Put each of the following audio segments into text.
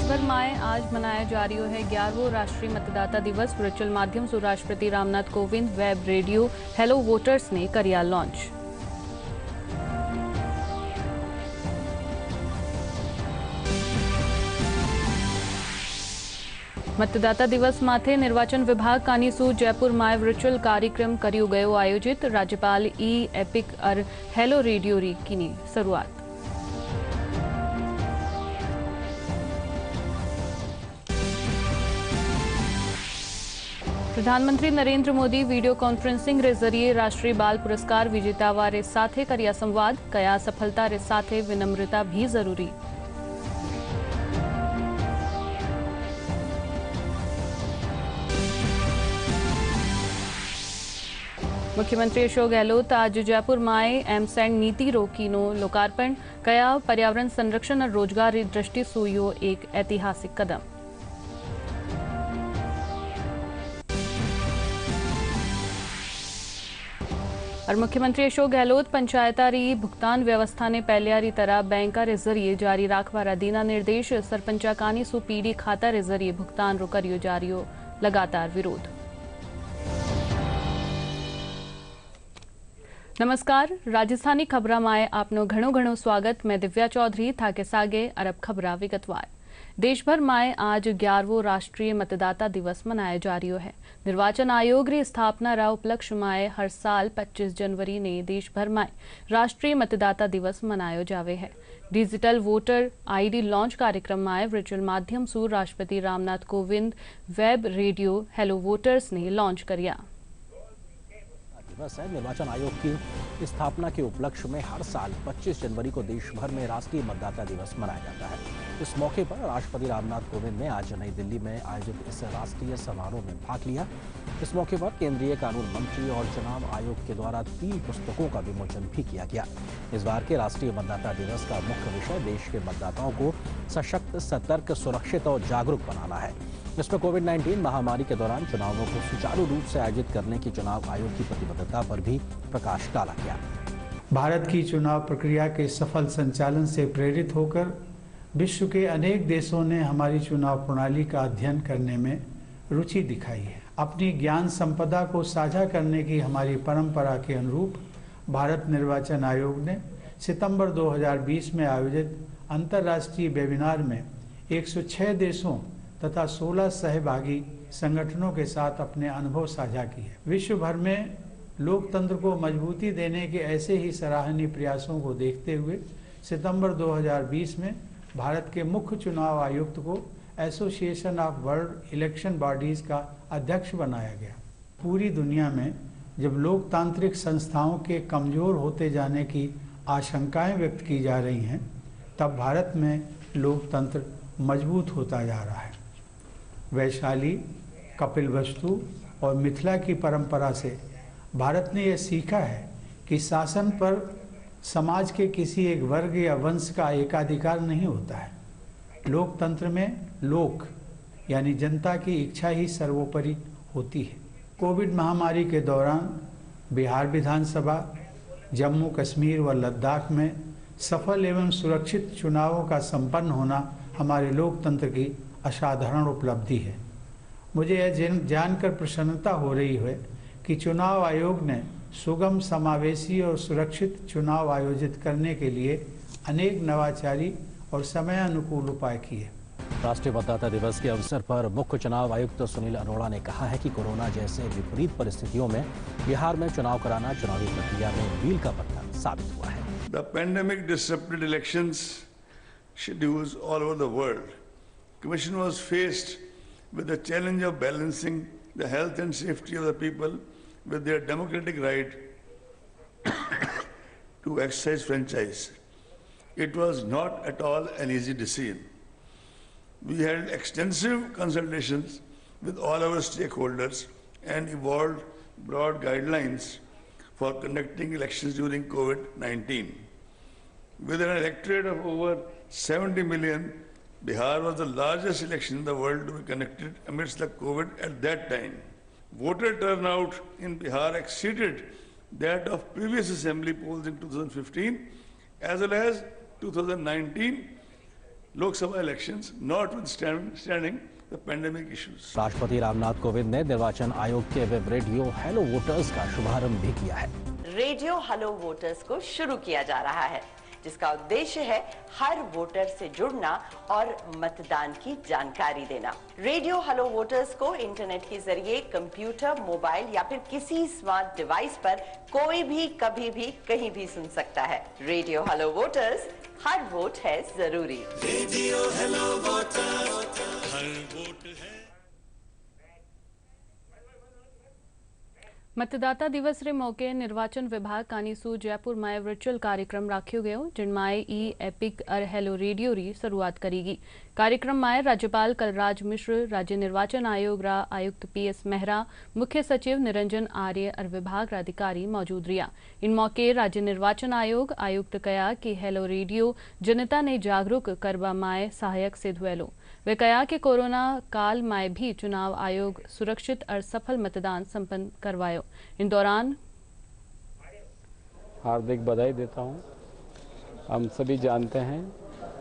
देशभर में आज मनाया जा रही है 11वां राष्ट्रीय मतदाता दिवस। वर्चुअल माध्यम से राष्ट्रपति Ramnath Kovind web radio hello voters ने करिया लॉन्च। मतदाता दिवस माथे निर्वाचन विभाग कानीसू जयपुर में वर्चुअल कार्यक्रम कर्यो गयो आयोजित। राज्यपाल ई एपिक और हेलो रेडियो री की शुरुआत। प्रधानमंत्री नरेंद्र मोदी वीडियो कॉन्फ्रेंसिंग रे जरिए राष्ट्रीय बाल पुरस्कार विजेता वारे साथे करिया संवाद। कया सफलता रे साथे विनम्रता भी जरूरी। मुख्यमंत्री अशोक गहलोत आज जयपुर में एमसैंड नीति रोकीनो लोकार्पण। कया पर्यावरण संरक्षण और रोजगार की दृष्टि से यो एक ऐतिहासिक कदम। और मुख्यमंत्री अशोक गहलोत पंचायतारी भुगतान व्यवस्था ने पहलियारी तरह बैंका रे जरिए जारी राखवारा दीना निर्देश। सरपंचा कानी सु पीडी खाता रे जरिए भुगतान रो करियो जारियो लगातार विरोध। नमस्कार, राजस्थानी खबरा में आपनो घणो घणो स्वागत। मैं दिव्या चौधरी थाके सागे अरब खबरा विगतवार। देश भर में आज 11वां राष्ट्रीय मतदाता दिवस मनाया जा रही है। निर्वाचन आयोग री स्थापना रा उपलक्ष्य में हर साल 25 जनवरी ने देश भर में राष्ट्रीय मतदाता दिवस मनायो जावे है। डिजिटल वोटर आईडी लॉन्च कार्यक्रम में वर्चुअल माध्यम से राष्ट्रपति Ramnath Kovind web radio hello voters ने लॉन्च करिया। निर्वाचन आयोग की स्थापना के उपलक्ष्य में हर साल 25 जनवरी को देश भर में राष्ट्रीय मतदाता दिवस मनाया जाता है। इस मौके पर राष्ट्रपति रामनाथ कोविंद ने आज नई दिल्ली में आयोजित इस राष्ट्रीय समारोह में भाग लिया। इस मौके पर केंद्रीय कानून मंत्री और चुनाव आयोग के द्वारा 3 पुस्तकों का विमोचन भी किया गया। इस बार के राष्ट्रीय मतदाता दिवस का मुख्य विषय देश के मतदाताओं को सशक्त, सतर्क, सुरक्षित और जागरूक बनाना है। इसमें कोविड-19 महामारी के दौरान चुनावों को सुचारू रूप से आयोजित करने की चुनाव आयोग की प्रतिबद्धता पर भी प्रकाश डाला गया। भारत की चुनाव प्रक्रिया के सफल संचालन से प्रेरित होकर विश्व के अनेक देशों ने हमारी चुनाव प्रणाली का अध्ययन करने में रुचि दिखाई है। अपनी ज्ञान संपदा को साझा करने की हमारी परंपरा के अनुरूप भारत निर्वाचन आयोग ने सितंबर 2020 में आयोजित अंतर्राष्ट्रीय वेबिनार में 106 देशों तथा 16 सहभागी संगठनों के साथ अपने अनुभव साझा किए। विश्व भर में लोकतंत्र को मजबूती देने के ऐसे ही सराहनीय प्रयासों को देखते हुए सितंबर 2020 में भारत के मुख्य चुनाव आयुक्त को association of world election bodies का अध्यक्ष बनाया गया। पूरी दुनिया में जब लोकतांत्रिक संस्थाओं के कमजोर होते जाने की आशंकाएं व्यक्त की जा रही हैं, तब भारत में लोकतंत्र मजबूत होता जा रहा है। वैशाली, कपिलवस्तु और मिथिला की परंपरा से भारत ने यह सीखा है कि शासन पर समाज के किसी एक वर्ग या वंश का एकाधिकार नहीं होता है। लोकतंत्र में लोक यानी जनता की इच्छा ही सर्वोपरि होती है। कोविड महामारी के दौरान बिहार विधानसभा, जम्मू कश्मीर व लद्दाख में सफल एवं सुरक्षित चुनावों का संपन्न होना हमारे लोकतंत्र की असाधारण उपलब्धि है। मुझे यह जानकर प्रसन्नता हो रही है कि चुनाव आयोग ने सुगम, समावेशी और सुरक्षित चुनाव आयोजित करने के लिए अनेक नवाचारी और समयानुकूल उपाय किए। राष्ट्रीय मतदाता दिवस के अवसर पर मुख्य चुनाव आयुक्त सुनील अरोड़ा ने कहा है कि कोरोना जैसे विपरीत परिस्थितियों में बिहार में चुनाव कराना चुनावी प्रक्रिया में मील का पत्थर साबित हुआ है। The pandemic disrupted elections schedules all over the world. Commission was faced with the challenge of balancing the health and safety of the people with their democratic right to exercise franchise. It was not at all an easy decision. We had extensive consultations with all our stakeholders and evolved broad guidelines for conducting elections during COVID-19. With an electorate of over 70 million, Bihar was the largest election in the world to be conducted amidst the COVID at that time. Voter turnout in Bihar exceeded that of previous assembly polls in 2015 as well as 2019. Lok Sabha elections, notwithstanding the pandemic issues. राष्ट्रपति रामनाथ कोविंद ने निर्वाचन आयोग के web radio hello voters का शुभारंभ भी किया है। रेडियो हेलो वोटर्स को शुरू किया जा रहा है, जिसका उद्देश्य है हर वोटर से जुड़ना और मतदान की जानकारी देना। रेडियो हेलो वोटर्स को इंटरनेट के जरिए कंप्यूटर, मोबाइल या फिर किसी स्मार्ट डिवाइस पर कोई भी कभी भी कहीं भी सुन सकता है। रेडियो हेलो वोटर्स, हर वोट है जरूरी। रेडियो हेलो वोटर्स, हर वोट है। મતદાતા દિવસ રે મોકે નિર્વાચન વિભાગ કાનીસુ જયપુર માં વર્ચ્યુઅલ કાર્યક્રમ રાખ્યો ગયો, जिनमें ई एपिक और हेलो रेडियो री शुरुआत करेगी। कार्यक्रम में राज्यपाल कलराज मिश्र, राज्य निर्वाचन आयोग रा आयुक्त PS मेहरा, मुख्य सचिव निरंजन आर्य और विभाग रा अधिकारी मौजूद रिया। इन मौके राज्य निर्वाचन आयोग आयुक्त कहा कि हेलो रेडियो जनता ने जागरूक करवा में सहायक सिद्ध हुएलो। वे कहा कि कोरोना काल में भी चुनाव आयोग सुरक्षित और सफल मतदान संपन्न करवायो। इन दौरान हार्दिक बधाई देता हूं। हम सभी जानते हैं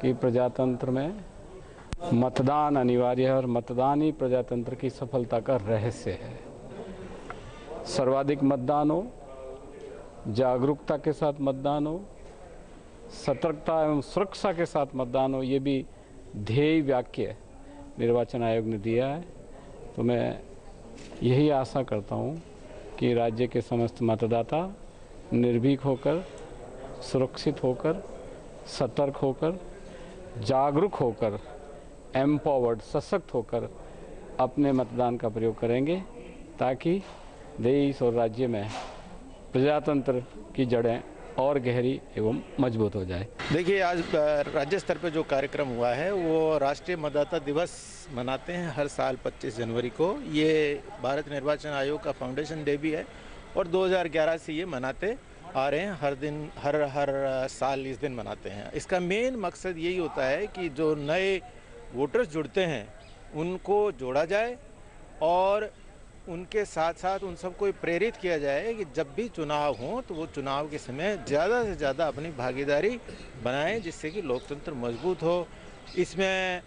कि प्रजातंत्र में मतदान अनिवार्य है और मतदान ही प्रजातंत्र की सफलता का रहस्य है। सर्वाधिक मतदान हो, जागरूकता के साथ मतदान हो, सतर्कता एवं सुरक्षा के साथ मतदान हो, ये भी ध्येय वाक्य निर्वाचन आयोग ने दिया है। तो मैं यही आशा करता हूं कि राज्य के समस्त मतदाता निर्भीक होकर, सुरक्षित होकर, सतर्क होकर, जागरूक होकर, एम्पावर्ड, सशक्त होकर अपने मतदान का प्रयोग करेंगे, ताकि देश और राज्य में प्रजातंत्र की जड़ें और गहरी एवं मजबूत हो जाए। देखिए, आज राज्य स्तर पर जो कार्यक्रम हुआ है वो राष्ट्रीय मतदाता दिवस मनाते हैं हर साल 25 जनवरी को। ये भारत निर्वाचन आयोग का फाउंडेशन डे भी है और 2011 से ये मनाते आ रहे हैं। हर साल इस दिन मनाते हैं। इसका मेन मकसद यही होता है कि जो नए वोटर्स जुड़ते हैं उनको जोड़ा जाए और उनके साथ साथ उन सबको प्रेरित किया जाए कि जब भी चुनाव हो तो वो चुनाव के समय ज़्यादा से ज़्यादा अपनी भागीदारी बनाएं, जिससे कि लोकतंत्र मजबूत हो। इसमें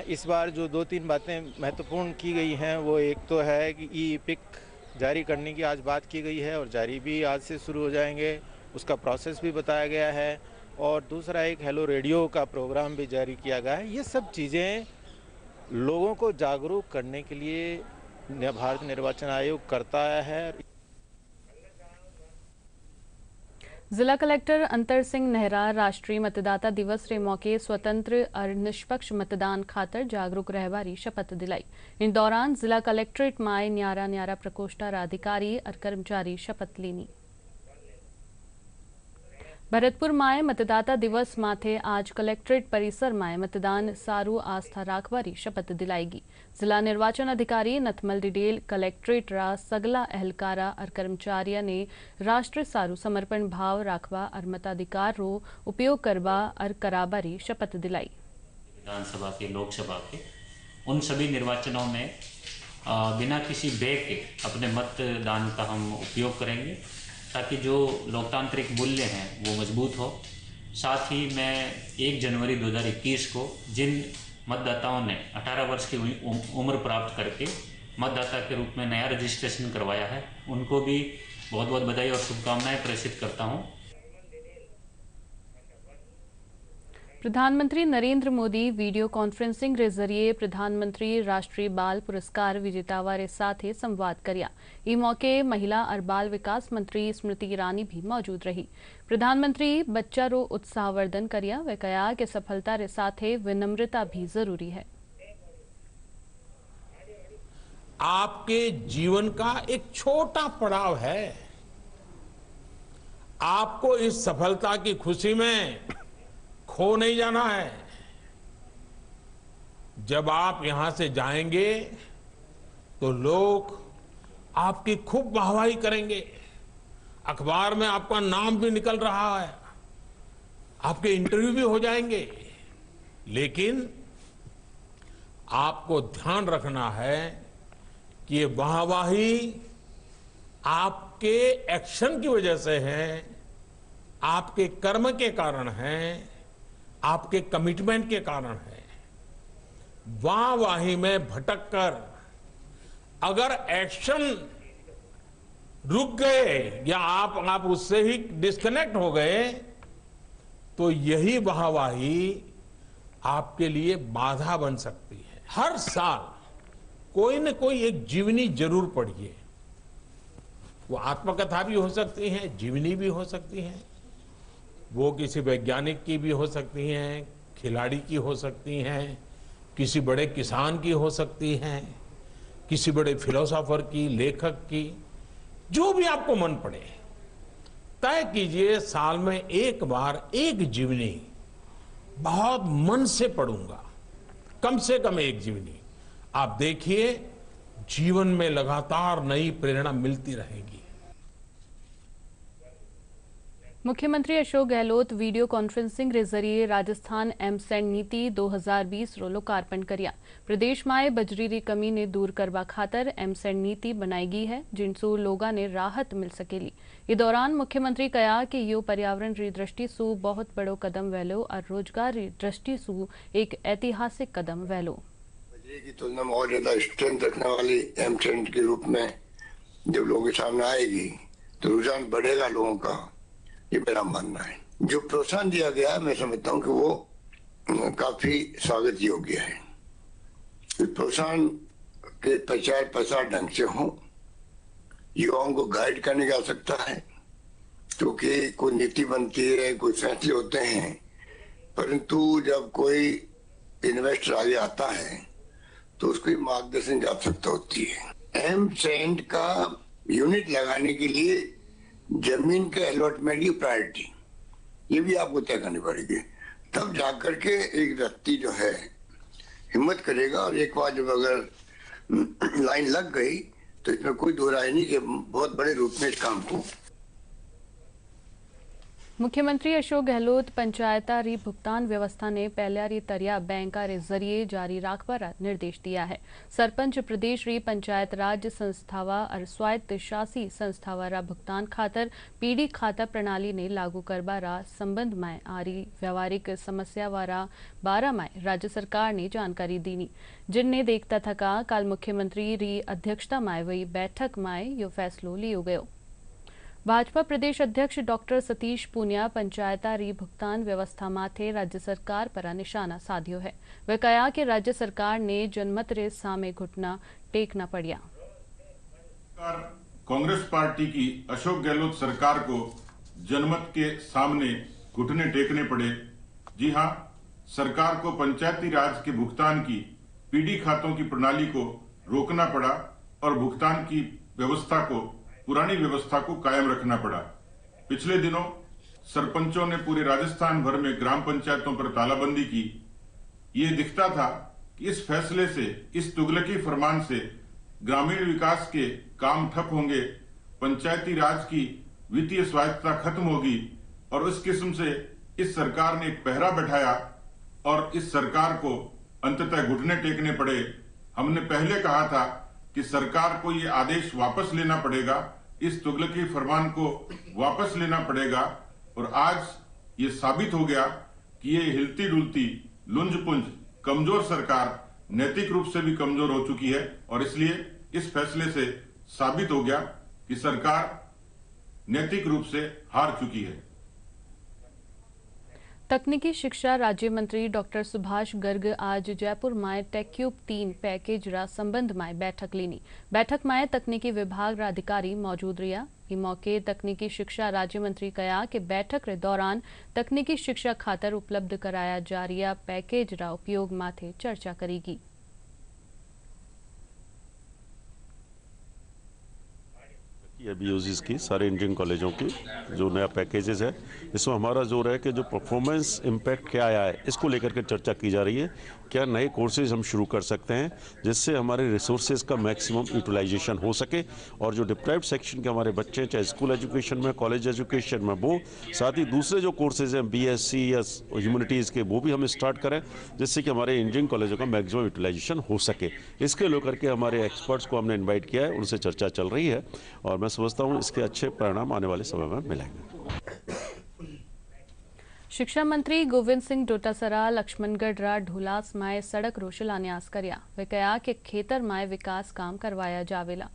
इस बार जो 2-3 बातें महत्वपूर्ण की गई हैं, वो एक तो है कि ई एपिक जारी करने की आज बात की गई है और जारी भी आज से शुरू हो जाएंगे, उसका प्रोसेस भी बताया गया है। और दूसरा एक हेलो रेडियो का प्रोग्राम भी जारी किया गया है। ये सब चीज़ें लोगों को जागरूक करने के लिए भारत निर्वाचन आयोग करता है। जिला कलेक्टर अंतर सिंह नेहरा राष्ट्रीय मतदाता दिवस रे मौके स्वतंत्र और निष्पक्ष मतदान खातर जागरूक रहवारी शपथ दिलाई। इन दौरान जिला कलेक्ट्रेट में न्यारा प्रकोष्ठा अधिकारी और कर्मचारी शपथ लेनी। भरतपुर में मतदाता दिवस माथे आज कलेक्ट्रेट परिसर में मतदान सारू आस्था राखवारी शपथ दिलाएगी। जिला निर्वाचन अधिकारी नथमल डिडेल कलेक्ट्रेट रा सगला अहलकारा और कर्मचारियों ने राष्ट्र सारू समर्पण भाव राखवा और मताधिकार रो उपयोग करवा और कराबारी शपथ दिलाई। विधानसभा के, लोकसभा के, उन सभी निर्वाचनों में बिना किसी भय के अपने मतदान का हम उपयोग करेंगे, ताकि जो लोकतांत्रिक मूल्य हैं वो मजबूत हो। साथ ही मैं 1 जनवरी 2021 को जिन मतदाताओं ने 18 वर्ष की उम्र प्राप्त करके मतदाता के रूप में नया रजिस्ट्रेशन करवाया है, उनको भी बहुत बहुत बधाई और शुभकामनाएं प्रेषित करता हूं। प्रधानमंत्री नरेंद्र मोदी वीडियो कॉन्फ्रेंसिंग रे जरिए प्रधानमंत्री राष्ट्रीय बाल पुरस्कार विजेतावा रे साथे संवाद करिया। ई मौके महिला और बाल विकास मंत्री स्मृति ईरानी भी मौजूद रही। प्रधानमंत्री बच्चा रो उत्साहवर्धन करिया। वे कहा कि सफलता रे साथे विनम्रता भी जरूरी है। आपके जीवन का एक छोटा पड़ाव है। आपको इस सफलता की खुशी में खो नहीं जाना है। जब आप यहां से जाएंगे तो लोग आपकी खूब वाहवाही करेंगे। अखबार में आपका नाम भी निकल रहा है, आपके इंटरव्यू भी हो जाएंगे। लेकिन आपको ध्यान रखना है कि ये वाहवाही आपके एक्शन की वजह से है, आपके कर्म के कारण है, आपके कमिटमेंट के कारण है। वाहवाही में भटक कर अगर एक्शन रुक गए या आप उससे ही डिस्कनेक्ट हो गए तो यही वाहवाही आपके लिए बाधा बन सकती है। हर साल कोई न कोई एक जीवनी जरूर पढ़िए। वो आत्मकथा भी हो सकती है, जीवनी भी हो सकती है, वो किसी वैज्ञानिक की भी हो सकती हैं, खिलाड़ी की हो सकती हैं, किसी बड़े किसान की हो सकती हैं, किसी बड़े फिलोसोफर की, लेखक की, जो भी आपको मन पड़े तय कीजिए। साल में एक बार एक जीवनी बहुत मन से पढ़ूंगा, कम से कम एक जीवनी। आप देखिए जीवन में लगातार नई प्रेरणा मिलती रहेगी। मुख्यमंत्री अशोक गहलोत वीडियो कॉन्फ्रेंसिंग के जरिए राजस्थान एमसेंड नीति 2020 रो लोकार्पण કર્યા। प्रदेशમાં बजरी कमी ने दूर करवा खातर एमसेंड नीति बनाई है, जिनसू लोगों ने राहत मिल सकेली। इस दौरान मुख्यमंत्री कहा कि यो पर्यावरण री दृष्टि सू बहुत बड़ो कदम वैलो और रोजगार री दृष्टि सू एक ऐतिहासिक कदम वैलो। बजरी की तुलना में और ज्यादा स्ट्रेंथ रखने वाली एमसेंड के रूप में जब लोगों के सामने आएगी तो रुझान बढ़ेगा लोगों का, ये मेरा मानना है। जो प्रोत्साहन दिया गया है मैं समझता हूँ कि वो काफी स्वागत योग्य है। प्रोत्साहन के प्रचार प्रसार ढंग से हो, युवाओं को गाइड करने की आवश्यकता है, क्योंकि कोई नीति बनती है, कोई फैसले होते हैं, परंतु जब कोई इन्वेस्टर आगे आता है तो उसको मार्गदर्शन की आवश्यकता होती है। एमसेंड का यूनिट लगाने के लिए जमीन के अलॉटमेंट की प्रायोरिटी ये भी आपको तय करनी पड़ेगी, तब जाकर के एक व्यक्ति जो है हिम्मत करेगा। और एक बार जब अगर लाइन लग गई तो इसमें कोई दो राय नहीं कि बहुत बड़े रूप में इस काम को। मुख्यमंत्री अशोक गहलोत पंचायतारी भुगतान व्यवस्था ने पहल्यारी तरिया बैंका रे जरिए जारी राखवार निर्देश दिया है। सरपंच प्रदेश री पंचायत राज संस्थावा और स्वायत्त शासी संस्थावारा भुगतान खातर पीडी खाता प्रणाली ने लागू करवारा संबंध में आरी व्यवहारिक समस्या वारा बारा में राज्य सरकार ने जानकारी दीनी, जिनने देखता थका काल मुख्यमंत्री री अध्यक्षता में वही बैठक में यो फैसलो लियो गयो। भाजपा प्रदेश अध्यक्ष डॉक्टर सतीश पूनिया पंचायतारी भुगतान व्यवस्था माथे राज्य सरकार पर निशाना साध्यो है। वह कहा कि राज्य सरकार ने जनमत रे सामे घुटना टेकना पड़िया। कांग्रेस पार्टी की अशोक गहलोत सरकार को जनमत के सामने घुटने टेकने पड़े। जी हां, सरकार को पंचायती राज के भुगतान की पीडी खातों की प्रणाली को रोकना पड़ा और भुगतान की व्यवस्था को, पुरानी व्यवस्था को कायम रखना पड़ा। पिछले दिनों सरपंचों ने पूरे राजस्थान भर में ग्राम पंचायतों पर तालाबंदी की। ये दिखता था कि इस फैसले से, इस तुगलकी फरमान से ग्रामीण विकास के काम ठप होंगे, पंचायती राज की वित्तीय स्वायत्तता खत्म होगी और इस किस्म से इस सरकार ने एक पहरा बैठाया और इस सरकार को अंततः घुटने टेकने पड़े। हमने पहले कहा था कि सरकार को ये आदेश वापस लेना पड़ेगा, इस तुगलकी फरमान को वापस लेना पड़ेगा, और आज ये साबित हो गया कि ये हिलती डुलती लुंज-पुंज कमजोर सरकार नैतिक रूप से भी कमजोर हो चुकी है और इसलिए इस फैसले से साबित हो गया कि सरकार नैतिक रूप से हार चुकी है। तकनीकी शिक्षा राज्य मंत्री डॉक्टर सुभाष गर्ग आज जयपुर में टेक्यूब 3 पैकेज रा संबंध में बैठक लेनी। बैठक में तकनीकी विभाग रा अधिकारी मौजूद रहा। इस मौके तकनीकी शिक्षा राज्य मंत्री कहा कि बैठक रे दौरान तकनीकी शिक्षा खातर उपलब्ध कराया जा रहा पैकेज रा उपयोग माथे चर्चा करेगी। अभी की सारे इंजीनियरिंग कॉलेजों की जो नया पैकेजेस है, इसमें हमारा जोर है कि जो परफॉर्मेंस इम्पैक्ट क्या आया है इसको लेकर के चर्चा की जा रही है। क्या नए कोर्सेज हम शुरू कर सकते हैं जिससे हमारे रिसोर्सेज का मैक्सिमम यूटिलाइजेशन हो सके और जो डिप्राइव्ड सेक्शन के हमारे बच्चे हैं, चाहे स्कूल एजुकेशन में, कॉलेज एजुकेशन में, वो साथ ही दूसरे जो कोर्सेज हैं BSc या ह्यूमैनिटीज़ के, वो भी हम स्टार्ट करें जिससे कि हमारे इंजीनियरिंग कॉलेजों का मैक्सिमम यूटिलाइजेशन हो सके। इसके लेकर के हमारे एक्सपर्ट्स को हमने इन्वाइट किया है, उनसे चर्चा चल रही है और मैं समझता हूँ इसके अच्छे परिणाम आने वाले समय में मिलेंगे। शिक्षा मंत्री गोविंद सिंह डोटासरा लक्ष्मणगढ़ ढोलास माए सड़क रो शिलान्यास कर्या। वे कहा कि खेतर माए विकास काम करवाया जावेला।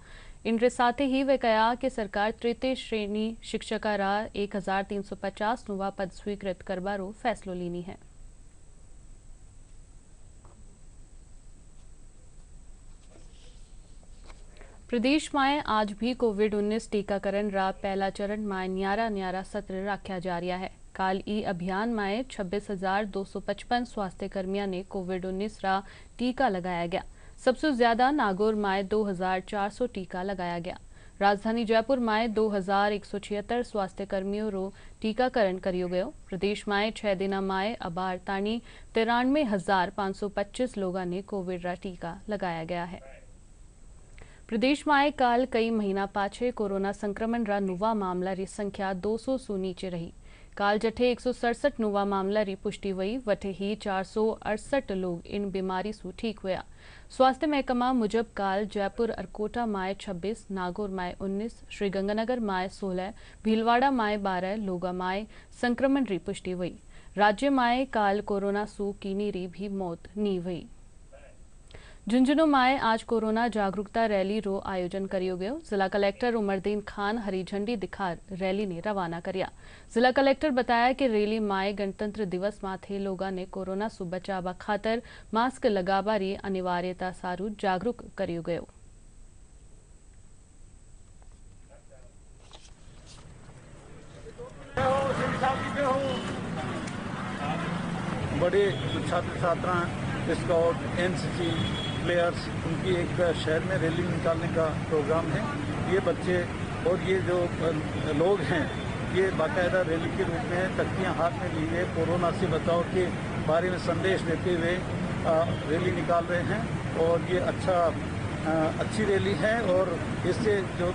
इनरे साथ ही वे कहा कि सरकार तृतीय श्रेणी शिक्षका रा 1350 नुवा पद स्वीकृत करबारो फैसलो लीनी है। प्रदेश में आज भी कोविड-19 टीकाकरण रा पहला चरण में न्यारा सत्र रखा जा रहा है। काल ई अभियान में 26,255 स्वास्थ्य कर्मियों ने कोविड-19 रा टीका लगाया गया। सबसे ज्यादा नागौर में 2,400 टीका लगाया गया। राजधानी जयपुर में 2,176 स्वास्थ्य कर्मियों रो टीकाकरण करियो गयो। प्रदेश में 6 दिन में अबार ताणी 93,525 लोगों ने कोविड रा टीका लगाया गया है। प्रदेश में काल कई महीना पाछे कोरोना संक्रमण रा नुवा मामला री संख्या 200 सु नीचे रही। काल जठे 167 नुवा मामला री पुष्टि हुई, वठे ही 468 लोग इन बीमारी सु ठीक हुआ। स्वास्थ्य महकमा मुजब काल जयपुर अरकोटा में 26, नागौर में 19, श्रीगंगानगर में 16, भीलवाड़ा में 12 लोगा में संक्रमण री पुष्टि हुई। राज्य में काल कोरोना सु कीनी री भी मौत नी हुई। झुंझुनू में आज कोरोना जागरूकता रैली रो आयोजन करियो गयो। जिला कलेक्टर उमरदीन खान हरी झंडी दिखार रैली ने रवाना करया। जिला कलेक्टर बताया कि रैली में गणतंत्र दिवस माथे लोगा ने कोरोना सु बचावा खातर मास्क लगावा री अनिवार्यता सारू जागरूक करियो गयो। बड़े छात्र छात्रा स्काउट एनसीसी प्लेयर्स उनकी एक शहर में रैली निकालने का प्रोग्राम है। ये बच्चे और ये जो लोग हैं ये बाकायदा रैली के रूप में तख्तियाँ हाथ में लिए कोरोना से बचाव के बारे में संदेश देते हुए रैली निकाल रहे हैं। और ये अच्छी रैली है और इससे जो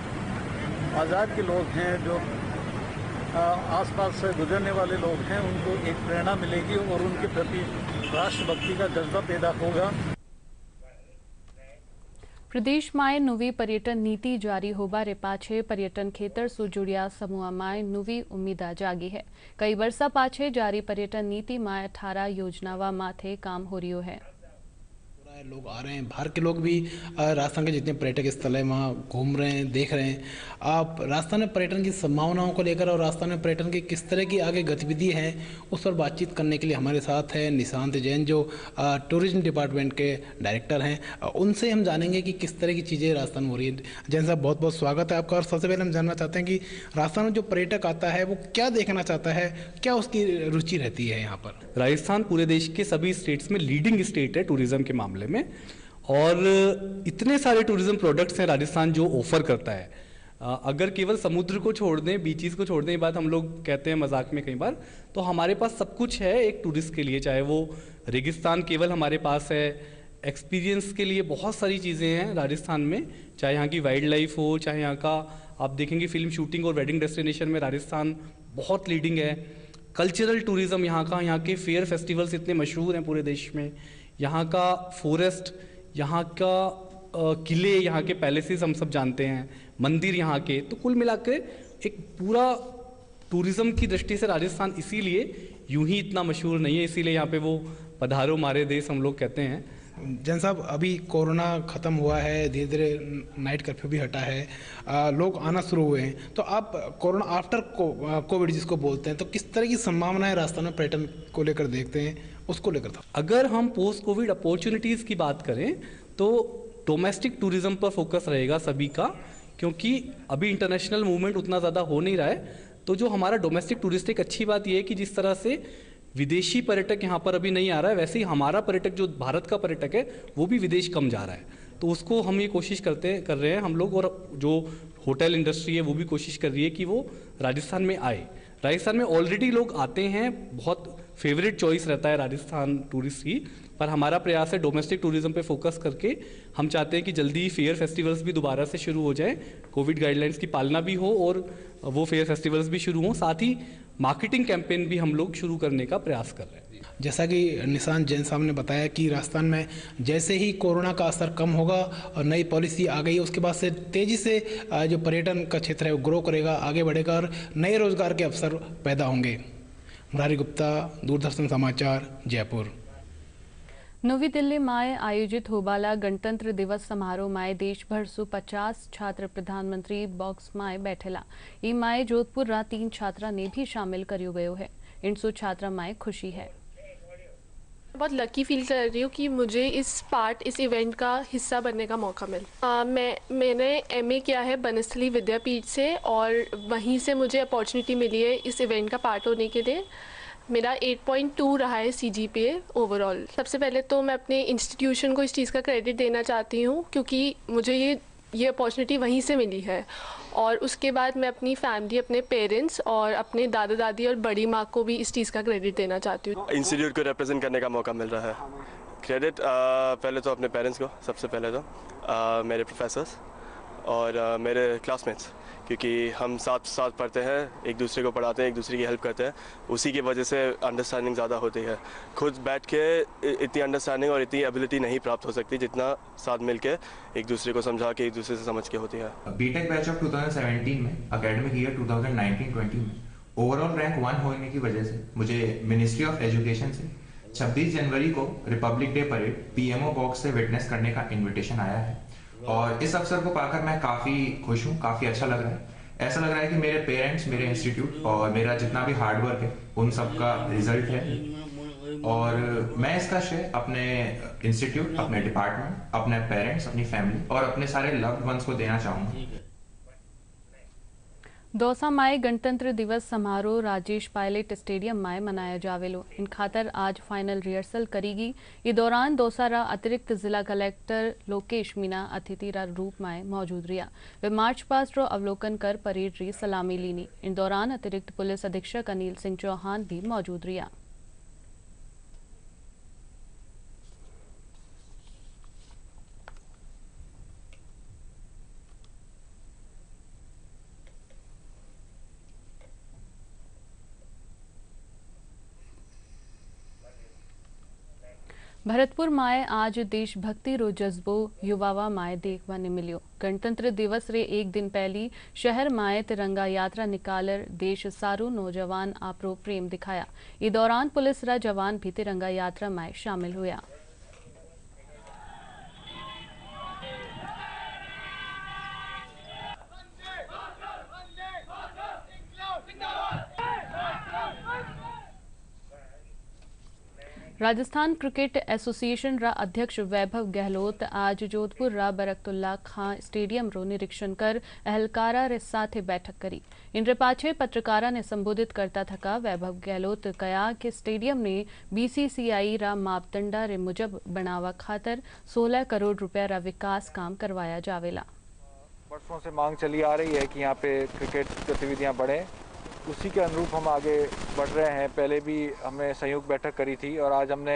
आज़ाद के लोग हैं, जो आसपास से गुजरने वाले लोग हैं, उनको एक प्रेरणा मिलेगी और उनके प्रति राष्ट्रभक्ति का जज्बा पैदा होगा। प्रदेश में नवी पर्यटन नीति जारी होबारे पाछे पर्यटन खेतर सु जुड़िया समूह में नवी उम्मीदा जागी है। कई वर्षा पाछे जारी पर्यटन नीति में 18 योजनावा माथे काम हो रियो है। लोग आ रहे हैं, बाहर के लोग भी राजस्थान के जितने पर्यटक स्थल है वहाँ घूम रहे हैं, देख रहे हैं। आप राजस्थान में पर्यटन की संभावनाओं को लेकर और राजस्थान में पर्यटन की किस तरह की आगे गतिविधि है उस पर बातचीत करने के लिए हमारे साथ है निशांत जैन, जो टूरिज्म डिपार्टमेंट के डायरेक्टर हैं। उनसे हम जानेंगे कि किस तरह की चीज़ें राजस्थान में हो रही है। जैन साहब, बहुत बहुत स्वागत है आपका। और सबसे पहले हम जानना चाहते हैं कि राजस्थान में जो पर्यटक आता है वो क्या देखना चाहता है, क्या उसकी रुचि रहती है यहाँ पर? राजस्थान पूरे देश के सभी स्टेट्स में लीडिंग स्टेट है टूरिज्म के मामले में, और इतने सारे टूरिज्म प्रोडक्ट्स हैं राजस्थान जो ऑफर करता है। अगर केवल समुद्र को छोड़ दें, बीचेस को छोड़ दें, ये बात हम लोग कहते हैं मजाक में कई बार, तो हमारे पास सब कुछ है एक टूरिस्ट के लिए। चाहे वो रेगिस्तान केवल हमारे पास है, एक्सपीरियंस के लिए बहुत सारी चीज़ें हैं राजस्थान में, चाहे यहाँ की वाइल्ड लाइफ हो, चाहे यहाँ का आप देखेंगे फिल्म शूटिंग और वेडिंग डेस्टिनेशन में राजस्थान बहुत लीडिंग है। कल्चरल टूरिज्म यहाँ का, यहाँ के फेयर फेस्टिवल्स इतने मशहूर हैं पूरे देश में, यहाँ का फॉरेस्ट, यहाँ का किले, यहाँ के पैलेसेस हम सब जानते हैं, मंदिर यहाँ के, तो कुल मिलाकर एक पूरा टूरिज्म की दृष्टि से राजस्थान इसीलिए यूं ही इतना मशहूर नहीं है, इसीलिए यहाँ पे वो पधारो मारे देश हम लोग कहते हैं। जैन साहब, अभी कोरोना ख़त्म हुआ है, धीरे धीरे नाइट कर्फ्यू भी हटा है, लोग आना शुरू हुए हैं, तो आप कोरोना आफ्टर कोविड जिसको बोलते हैं, तो किस तरह की संभावनाएं राजस्थान में पर्यटन को लेकर देखते हैं, उसको लेकर था? अगर हम पोस्ट कोविड अपॉर्चुनिटीज़ की बात करें तो डोमेस्टिक टूरिज्म पर फोकस रहेगा सभी का, क्योंकि अभी इंटरनेशनल मूवमेंट उतना ज़्यादा हो नहीं रहा है। तो जो हमारा डोमेस्टिक टूरिस्ट, एक अच्छी बात यह है कि जिस तरह से विदेशी पर्यटक यहाँ पर अभी नहीं आ रहा है, वैसे ही हमारा पर्यटक, जो भारत का पर्यटक है, वो भी विदेश कम जा रहा है। तो उसको हम ये कोशिश कर रहे हैं हम लोग, और जो होटल इंडस्ट्री है वो भी कोशिश कर रही है कि वो राजस्थान में आए। राजस्थान में ऑलरेडी लोग आते हैं, बहुत फेवरेट चॉइस रहता है राजस्थान टूरिस्ट की, पर हमारा प्रयास है डोमेस्टिक टूरिज्म पे फोकस करके हम चाहते हैं कि जल्दी फेयर फेस्टिवल्स भी दोबारा से शुरू हो जाएं, कोविड गाइडलाइंस की पालना भी हो और वो फेयर फेस्टिवल्स भी शुरू हों, साथ ही मार्केटिंग कैंपेन भी हम लोग शुरू करने का प्रयास कर रहे हैं। जैसा कि निशांत जैन साहब ने बताया कि राजस्थान में जैसे ही कोरोना का असर कम होगा और नई पॉलिसी आ गई, उसके बाद से तेज़ी से जो पर्यटन का क्षेत्र है वो ग्रो करेगा, आगे बढ़ेगा और नए रोजगार के अवसर पैदा होंगे। मुरारी गुप्ता, दूरदर्शन समाचार, जयपुर। नवी दिल्ली में आयोजित होबाला गणतंत्र दिवस समारोह में देशभर सु 50 छात्र प्रधानमंत्री बॉक्स में बैठेला। ई माए जोधपुर रा 3 छात्रा ने भी शामिल करियो गयो है। इन 100 छात्रा में खुशी है। बहुत लकी फील कर रही हूँ कि मुझे इस इवेंट का हिस्सा बनने का मौका मिला। मैंने MA किया है बनस्थली विद्यापीठ से और वहीं से मुझे अपॉर्चुनिटी मिली है इस इवेंट का पार्ट होने के लिए। मेरा 8.2 रहा है CGPA ओवरऑल। सबसे पहले तो मैं अपने इंस्टीट्यूशन को इस चीज़ का क्रेडिट देना चाहती हूँ क्योंकि मुझे ये अपॉर्चुनिटी वहीं से मिली है। और उसके बाद मैं अपनी फैमिली, अपने पेरेंट्स और अपने दादा दादी और बड़ी माँ को भी इस चीज़ का क्रेडिट देना चाहती हूँ। इंस्टीट्यूट को रिप्रेजेंट करने का मौका मिल रहा है। क्रेडिट पहले तो अपने पेरेंट्स को, सबसे पहले तो मेरे प्रोफेसर्स और मेरे क्लासमेट्स, क्योंकि हम साथ पढ़ते हैं, एक दूसरे को पढ़ाते हैं, एक दूसरे की हेल्प करते हैं। उसी की वजह से अंडरस्टैंडिंग ज़्यादा होती है। खुद बैठ के इतनी अंडरस्टैंडिंग और इतनी एबिलिटी नहीं प्राप्त हो सकती जितना साथ मिल के एक दूसरे को समझा के, एक दूसरे से समझ के होती है। बीटेक बैच ऑफ 2017 में, एकेडमिक ईयर 2019-20 में ओवरऑल रैंक 1 होने की वजह से मुझे मिनिस्ट्री ऑफ एजुकेशन से 26 जनवरी को Republic day parade PMO box से विटनेस करने का इन्विटेशन आया है। और इस अवसर को पाकर मैं काफ़ी खुश हूँ, काफ़ी अच्छा लग रहा है। ऐसा लग रहा है कि मेरे पेरेंट्स, मेरे इंस्टीट्यूट और मेरा जितना भी हार्डवर्क है उन सब का रिजल्ट है। और मैं इसका श्रेय अपने इंस्टीट्यूट, अपने डिपार्टमेंट, अपने पेरेंट्स, अपनी फैमिली और अपने सारे लव्ड वंस को देना चाहूँगा। दौसा में गणतंत्र दिवस समारोह राजेश पायलट स्टेडियम में मनाया जावेलो। इन खातर आज फाइनल रिहर्सल करीगी। इस दौरान दौसा रा अतिरिक्त जिला कलेक्टर लोकेश मीना अतिथि रा रूप में मौजूद रिया। वे मार्च पास्ट रो अवलोकन कर परेड री सलामी लीनी। इन दौरान अतिरिक्त पुलिस अधीक्षक अनिल सिंह चौहान भी मौजूद रिया। भरतपुर में आज देशभक्ति रो जज्बो युवावा माए देखवा ने मिलियो। गणतंत्र दिवस रे एक दिन पहली शहर माए तिरंगा यात्रा निकालर देश सारू नौजवान आपरो प्रेम दिखाया। इस दौरान पुलिस रा जवान भी तिरंगा यात्रा में शामिल हुआ। राजस्थान क्रिकेट एसोसिएशन रा अध्यक्ष वैभव गहलोत आज जोधपुर रा बरकतुल्ला खां स्टेडियम रो निरीक्षण कर अहलकारा रे साथे बैठक करी। इनरे पाछे पत्रकारा ने संबोधित करता थका वैभव गहलोत कया कि स्टेडियम ने BCCI रा मापदंडा रे मुजब बनावा खातर 16 करोड़ रुपया रा विकास काम करवाया जावेला। वर्षों से मांग चली आ रही है कि यहाँ पे क्रिकेट गतिविधियाँ बढ़े, उसी के अनुरूप हम आगे बढ़ रहे हैं। पहले भी हमने संयुक्त बैठक करी थी और आज हमने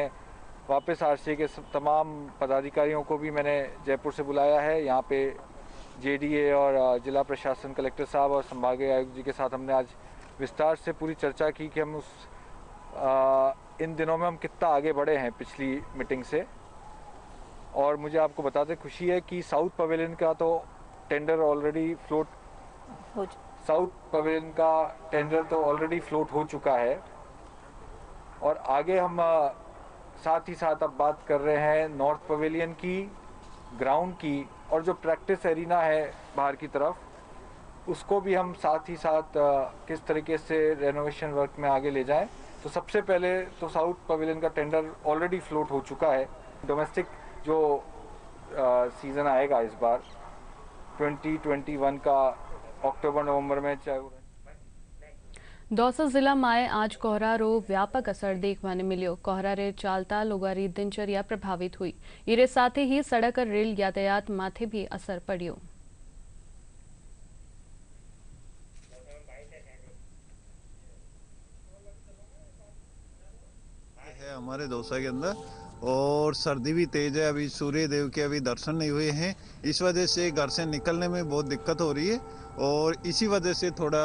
वापस RCA के तमाम पदाधिकारियों को भी मैंने जयपुर से बुलाया है। यहाँ पे JDA और जिला प्रशासन कलेक्टर साहब और संभागीय आयुक्त जी के साथ हमने आज विस्तार से पूरी चर्चा की कि हम इन दिनों में हम कितना आगे बढ़े हैं पिछली मीटिंग से। और मुझे आपको बताते खुशी है कि साउथ पवेलियन का तो टेंडर ऑलरेडी फ्लोट हो चुका है और आगे हम साथ ही साथ अब बात कर रहे हैं नॉर्थ पवेलियन की, ग्राउंड की, और जो प्रैक्टिस एरिना है बाहर की तरफ उसको भी हम साथ ही साथ किस तरीके से रेनोवेशन वर्क में आगे ले जाएं। तो सबसे पहले तो साउथ पवेलियन का टेंडर ऑलरेडी फ्लोट हो चुका है। डोमेस्टिक जो सीज़न आएगा इस बार 2021 का अक्टूबर-नवंबर में दौसा जिला में आज कोहरा रो व्यापक असर देखने ने मिलियो। कोहरा रे चालता लोगारी दिनचर्या प्रभावित हुई। इरे साथ ही सड़क और रेल यातायात माथे भी असर पड़ियो। है हमारे दौसा के अंदर और सर्दी भी तेज है। अभी सूर्य देव के अभी दर्शन नहीं हुए हैं, इस वजह से घर से निकलने में बहुत दिक्कत हो रही है और इसी वजह से थोड़ा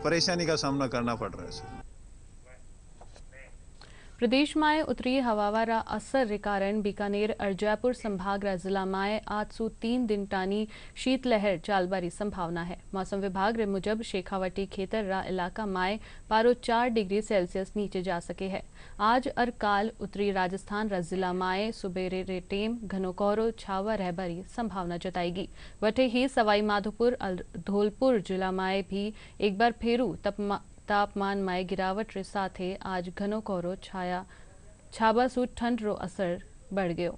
परेशानी का सामना करना पड़ रहा है। प्रदेश में उत्तरी हवावारा असर रे कारण बीकानेर और जयपुर संभाग रा जिला में आज सु 3 दिन टानी शीतलहर चालबारी संभावना है। मौसम विभाग रे मुजब शेखावटी खेतर रा इलाका में पारो 4 डिग्री सेल्सियस नीचे जा सके है। आज और काल उत्तरी राजस्थान रा जिला में सुबेरे रे टेम घनो कोहरो छावा रहबारी संभावना जताएगी। वटे ही सवाई माधोपुर और धौलपुर जिला में भी एक बार फेरू तापमान में गिरावट रे साथे आज घनो कोहरो छाबा सु ठंड रो असर बढ़ गयो।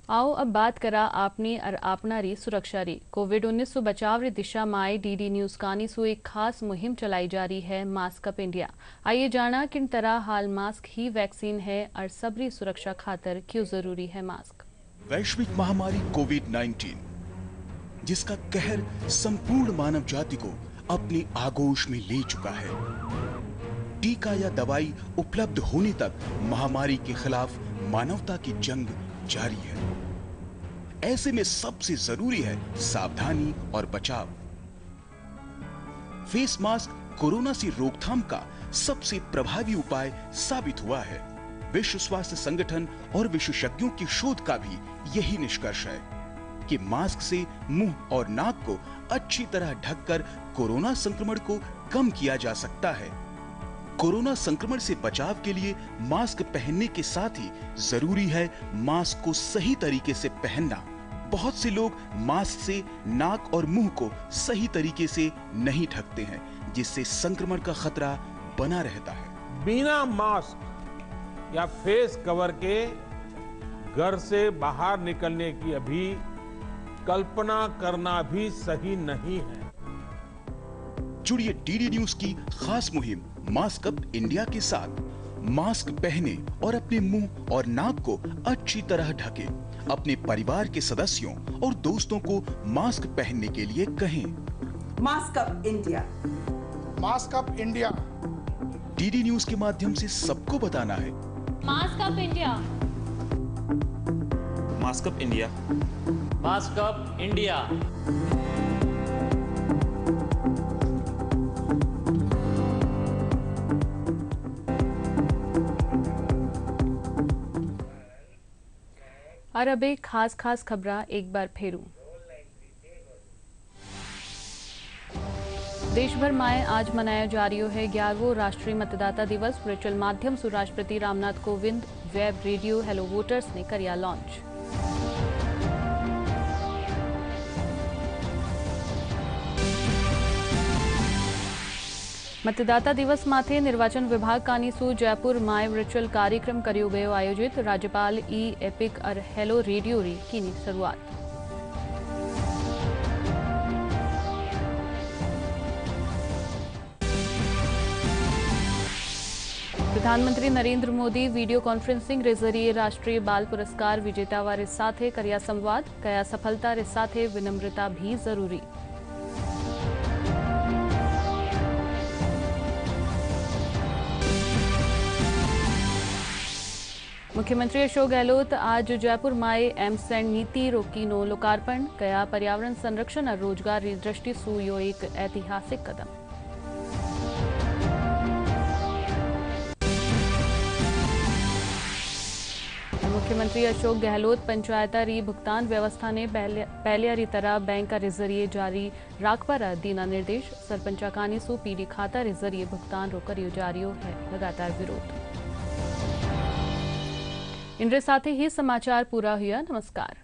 आओ अब बात करा आपनी और आपनारी सुरक्षा री। कोविड-19 से बचाव री दिशा में डीडी न्यूज कानी सु एक खास मुहिम चलाई जा रही है, मास्क अप इंडिया। आइए जाना किन तरह हाल मास्क ही वैक्सीन है और सबरी सुरक्षा खातर क्यों जरूरी है मास्क। वैश्विक महामारी कोविड-19 जिसका कहर संपूर्ण मानव जाति को अपनी आगोश में ले चुका है। टीका या दवाई उपलब्ध होने तक महामारी के खिलाफ मानवता की जंग जारी है। ऐसे में सबसे जरूरी है सावधानी और बचाव। फेस मास्क कोरोना से रोकथाम का सबसे प्रभावी उपाय साबित हुआ है। विश्व स्वास्थ्य संगठन और विशेषज्ञों की शोध का भी यही निष्कर्ष है कि मास्क से मुंह और नाक को अच्छी तरह ढककर कोरोना संक्रमण को कम किया जा सकता है। कोरोना संक्रमण से बचाव के लिए मास्क पहनने के साथ ही जरूरी है मास्क को सही तरीके से पहनना। बहुत से लोग मास्क से नाक और मुंह को सही तरीके से नहीं ढकते हैं, जिससे संक्रमण का खतरा बना रहता है। बिना मास्क या फेस कवर के घर से बाहर निकलने की अभी कल्पना करना भी सही नहीं है। जुड़िए डीडी न्यूज की खास मुहिम मास्क अप इंडिया के साथ। मास्क पहने और अपने मुंह और नाक को अच्छी तरह ढके। अपने परिवार के सदस्यों और दोस्तों को मास्क पहनने के लिए कहें। Mask up India, mask up India. DD news के माध्यम से सबको बताना है mask up India, mask up India, mask up India. और अब एक खास खबरा एक बार फेरू। देश भर में आज मनाया जा रही है 11वां राष्ट्रीय मतदाता दिवस। वर्चुअल माध्यम से राष्ट्रपति Ramnath Kovind web radio hello voters ने करिया लॉन्च। मतदाता दिवस माथे निर्वाचन विभाग कानीसू जयपुर में वर्चुअल कार्यक्रम करियो गयो आयोजित। राज्यपाल ई एपिक और हेलो रेडियो री की शुरुआत। प्रधानमंत्री नरेंद्र मोदी वीडियो कॉन्फ्रेंसिंग रे जरिए राष्ट्रीय बाल पुरस्कार विजेता वारे साथे करिया संवाद। कया सफलता रे साथे विनम्रता भी जरूरी। मुख्यमंत्री अशोक गहलोत आज जयपुर में एमसेंड नीति रोकीनो लोकार्पण। कया पर्यावरण संरक्षण और रोजगार की दृष्टि से यो एक ऐतिहासिक कदम। मुख्यमंत्री अशोक गहलोत पंचायतारी भुगतान व्यवस्था ने पहले तरह बैंक के जरिए जारी राखवार दीना निर्देश। सरपंचा कानी सु पीडी खाता रे जरिए भुगतान रो करियो जारियो है लगातार विरोध। इनरे साथ ही समाचार पूरा हुआ। नमस्कार।